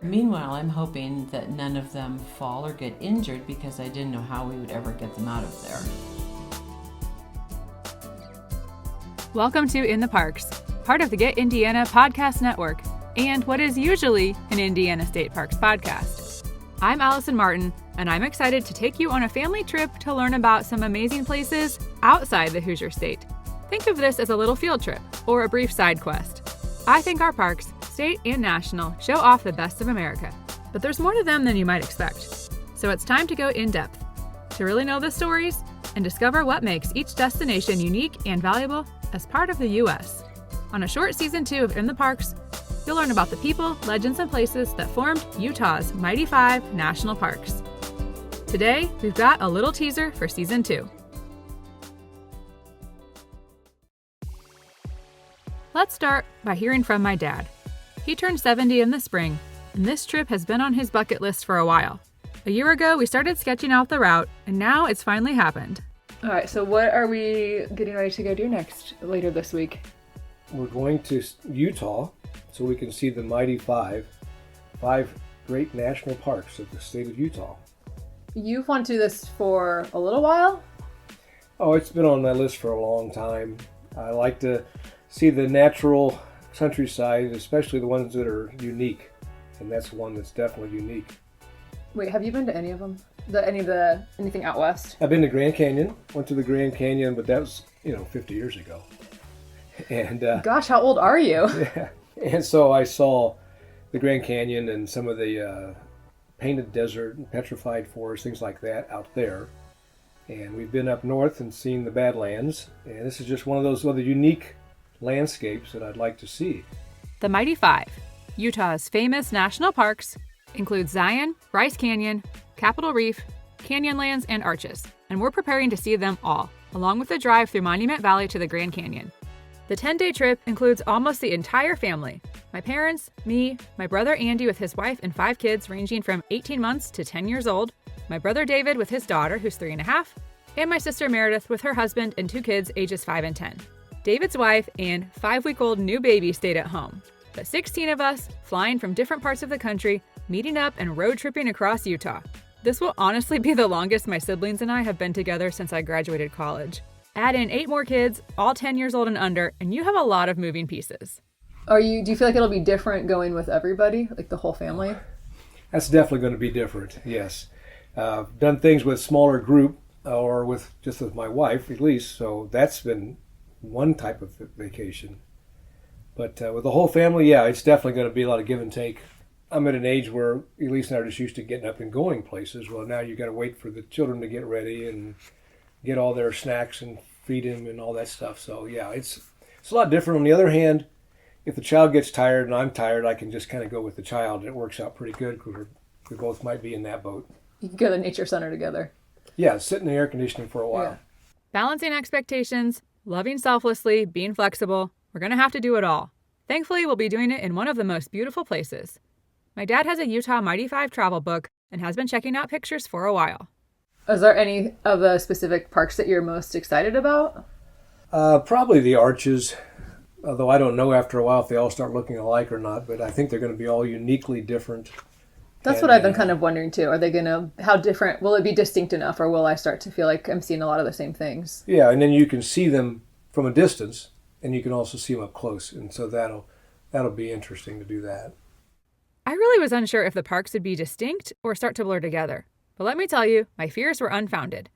Meanwhile, I'm hoping that none of them fall or get injured because I didn't know how we would ever get them out of there. Welcome to In the Parks, part of the Get Indiana Podcast Network, and what is usually an Indiana State Parks podcast. I'm Allison Martin, and I'm excited to take you on a family trip to learn about some amazing places outside the Hoosier State. Think of this as a little field trip or a brief side quest. I think our parks, state and national, show off the best of America, but there's more to them than you might expect. So it's time to go in depth to really know the stories and discover what makes each destination unique and valuable as part of the U.S. On a short season 2 of In the Parks, you'll learn about the people, legends, and places that formed Utah's Mighty 5 national parks. Today, we've got a little teaser for season 2. Let's start by hearing from my dad. He turned 70 in the spring, and this trip has been on his bucket list for a while. A year ago, we started sketching out the route, and now it's finally happened. All right, so what are we getting ready to go do later this week? We're going to Utah so we can see the Mighty 5 great national parks of the state of Utah. You've wanted to do this for a little while? Oh, it's been on my list for a long time. I like to see the natural countryside, especially the ones that are unique, and that's one that's definitely unique. Wait, have you been to any of them? Anything out west? I've been to Grand Canyon, went to the Grand Canyon, but that was, 50 years ago. And gosh, how old are you? Yeah. And so I saw the Grand Canyon and some of the painted desert and petrified forest, things like that out there. And we've been up north and seen the Badlands, and this is just one of those other unique landscapes that I'd like to see. The Mighty 5, Utah's famous national parks, include Zion, Bryce Canyon, Capitol Reef, Canyonlands, and Arches, and we're preparing to see them all, along with a drive through Monument Valley to the Grand Canyon. The 10-day trip includes almost the entire family. My parents, me, my brother Andy with his wife and 5 kids ranging from 18 months to 10 years old, my brother David with his daughter who's 3.5, and my sister Meredith with her husband and 2 kids ages 5 and 10. David's wife and 5-week-old new baby stayed at home, but 16 of us, flying from different parts of the country, meeting up and road tripping across Utah. This will honestly be the longest my siblings and I have been together since I graduated college. Add in 8 more kids, all 10 years old and under, and you have a lot of moving pieces. Do you feel like it'll be different going with everybody, like the whole family? That's definitely going to be different, yes. Done things with smaller group or with my wife at least, so that's been one type of vacation. But with the whole family, yeah, it's definitely going to be a lot of give and take. I'm at an age where Elise and I are just used to getting up and going places. Well, now you got to wait for the children to get ready and get all their snacks and feed them and all that stuff. So yeah, it's a lot different. On the other hand, if the child gets tired and I'm tired, I can just kind of go with the child. It works out pretty good because we both might be in that boat. You can go to the nature center together. Yeah, sit in the air conditioning for a while. Yeah. Balancing expectations, loving selflessly, being flexible, we're going to have to do it all. Thankfully, we'll be doing it in one of the most beautiful places. My dad has a Utah Mighty 5 travel book and has been checking out pictures for a while. Is there any of the specific parks that you're most excited about? Probably the Arches, although I don't know after a while if they all start looking alike or not, but I think they're going to be all uniquely different. That's what I've been kind of wondering too. Are they how different, will it be distinct enough, or will I start to feel like I'm seeing a lot of the same things? Yeah, and then you can see them from a distance, and you can also see them up close, and so that'll be interesting to do that. I really was unsure if the parks would be distinct or start to blur together. But let me tell you, my fears were unfounded.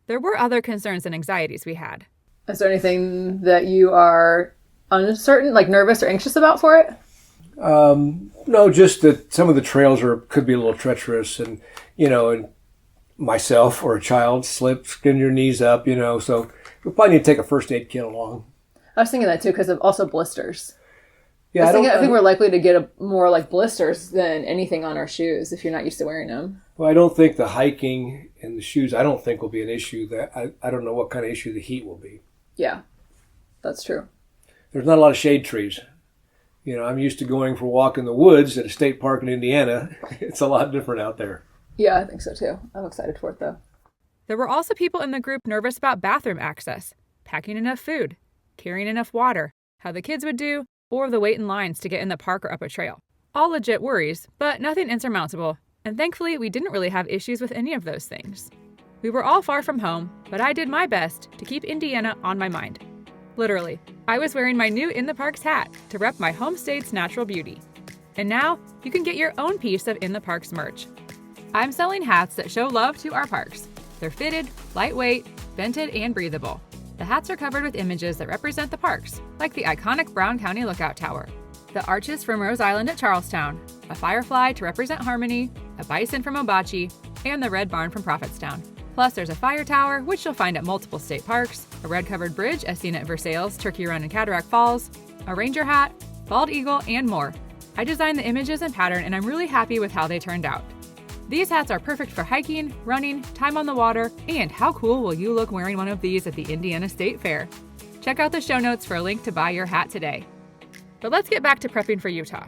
There were other concerns and anxieties we had. Is there anything that you are uncertain, like nervous or anxious about for it? No, just that some of the trails could be a little treacherous, and and myself or a child skin your knees up, so we probably need to take a first aid kit along. I was thinking that too because of also blisters. Yeah, I think we're likely to get more like blisters than anything on our shoes if you're not used to wearing them. Well, I don't think the hiking and the shoes, I don't think will be an issue. I don't know what kind of issue the heat will be. Yeah, that's true. There's not a lot of shade trees. I'm used to going for a walk in the woods at a state park in Indiana. It's a lot different out there. Yeah, I think so too. I'm excited for it though. There were also people in the group nervous about bathroom access, packing enough food, carrying enough water, how the kids would do, or the wait in lines to get in the park or up a trail. All legit worries, but nothing insurmountable, and thankfully we didn't really have issues with any of those things. We were all far from home, but I did my best to keep Indiana on my mind. Literally, I was wearing my new In the Parks hat to rep my home state's natural beauty. And now, you can get your own piece of In the Parks merch. I'm selling hats that show love to our parks. They're fitted, lightweight, vented, and breathable. The hats are covered with images that represent the parks, like the iconic Brown County Lookout Tower, the arches from Rose Island at Charlestown, a firefly to represent harmony, a bison from Obachi, and the red barn from Prophetstown. Plus, there's a fire tower, which you'll find at multiple state parks, a red-covered bridge as seen at Versailles, Turkey Run, and Cataract Falls, a ranger hat, bald eagle, and more. I designed the images and pattern, and I'm really happy with how they turned out. These hats are perfect for hiking, running, time on the water, and how cool will you look wearing one of these at the Indiana State Fair? Check out the show notes for a link to buy your hat today. But let's get back to prepping for Utah.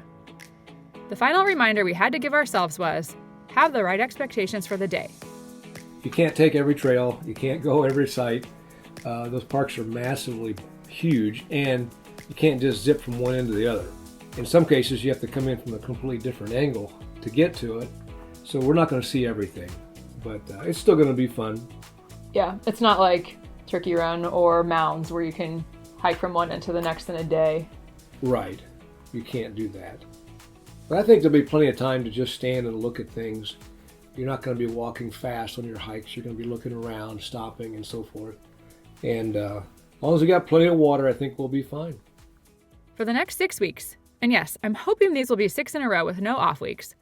The final reminder we had to give ourselves was, have the right expectations for the day. You can't take every trail. You can't go every site. Those parks are massively huge, and you can't just zip from one end to the other. In some cases, you have to come in from a completely different angle to get to it. So we're not going to see everything, but it's still going to be fun. Yeah, it's not like Turkey Run or Mounds where you can hike from one end to the next in a day. Right. You can't do that. But I think there'll be plenty of time to just stand and look at things. You're not going to be walking fast on your hikes. You're going to be looking around, stopping, and so forth. And as long as we got plenty of water, I think we'll be fine. For the next 6 weeks, and yes, I'm hoping these will be 6 in a row with no off weeks,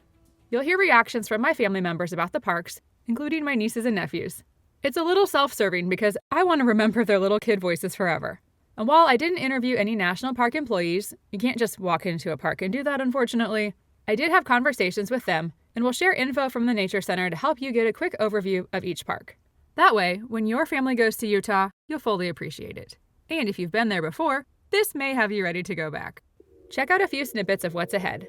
you'll hear reactions from my family members about the parks, including my nieces and nephews. It's a little self-serving because I want to remember their little kid voices forever. And while I didn't interview any national park employees, you can't just walk into a park and do that, unfortunately, I did have conversations with them and will share info from the Nature Center to help you get a quick overview of each park. That way, when your family goes to Utah, you'll fully appreciate it. And if you've been there before, this may have you ready to go back. Check out a few snippets of what's ahead.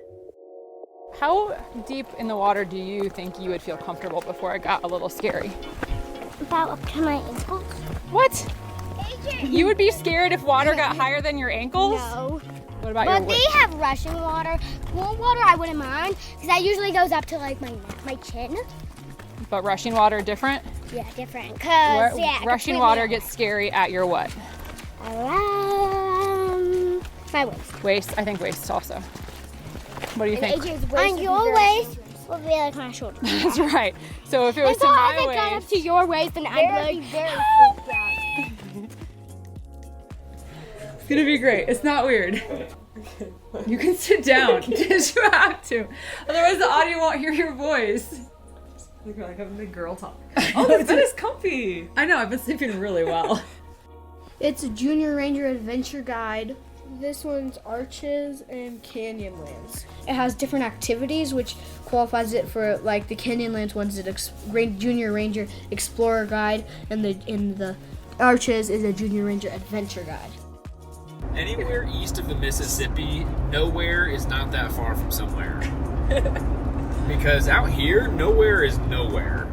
How deep in the water do you think you would feel comfortable before it got a little scary? About up to my ankles. What? You would be scared if water got higher than your ankles? No. What about But your they have rushing water. Warm water I wouldn't mind because that usually goes up to like my chin. But rushing water different? Yeah, different. Cause Rushing water gets scary at your what? Around my waist. Waist. I think waist also. What do you think? On your waist will be like my shoulder. That's right. So if it was And so to my if it got up waist, to your waist, then I'd be like very freaked out. it's gonna be great. It's not weird. You can sit down because you have to. Otherwise, the audio won't hear your voice. You're like having a big girl talk. Oh, this bed is comfy. I know. I've been sleeping really well. It's a Junior Ranger Adventure Guide. This one's Arches and Canyonlands. It has different activities, which qualifies it for like the Canyonlands one's an Junior Ranger Explorer Guide, and the Arches is a Junior Ranger Adventure Guide. Anywhere east of the Mississippi, nowhere is not that far from somewhere. Because out here, nowhere is nowhere.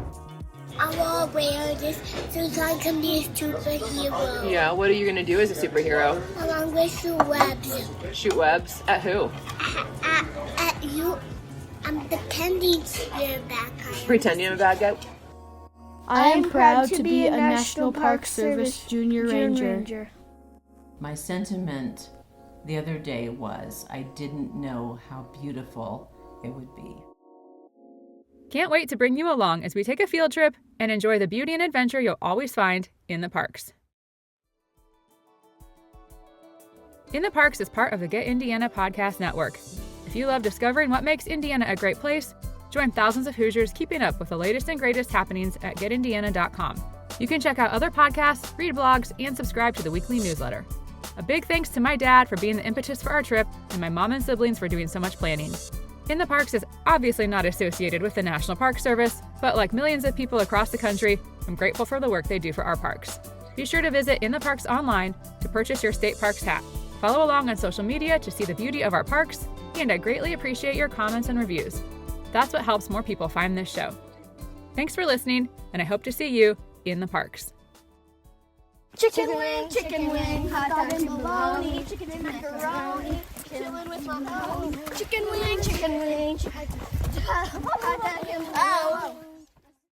I will wear this so I can be a superhero. Yeah. What are you gonna do as a superhero? I'm going to shoot webs. Shoot webs at who? At you. I'm pretending you're a bad guy. Pretend you're a bad guy. I am proud to be a National Park Service Junior Ranger. My sentiment the other day was I didn't know how beautiful it would be. Can't wait to bring you along as we take a field trip and enjoy the beauty and adventure you'll always find in the parks. In the Parks is part of the Get Indiana podcast network. If you love discovering what makes Indiana a great place, join thousands of Hoosiers keeping up with the latest and greatest happenings at getindiana.com. You can check out other podcasts, read blogs, and subscribe to the weekly newsletter. A big thanks to my dad for being the impetus for our trip and my mom and siblings for doing so much planning. In the Parks is obviously not associated with the National Park Service, but like millions of people across the country, I'm grateful for the work they do for our parks. Be sure to visit In the Parks online to purchase your State Parks hat. Follow along on social media to see the beauty of our parks, and I greatly appreciate your comments and reviews. That's what helps more people find this show. Thanks for listening, and I hope to see you in the parks. Chicken wing, hot dog and bologna, chicken and macaroni. Chilling with my chicken wing, chicken wing.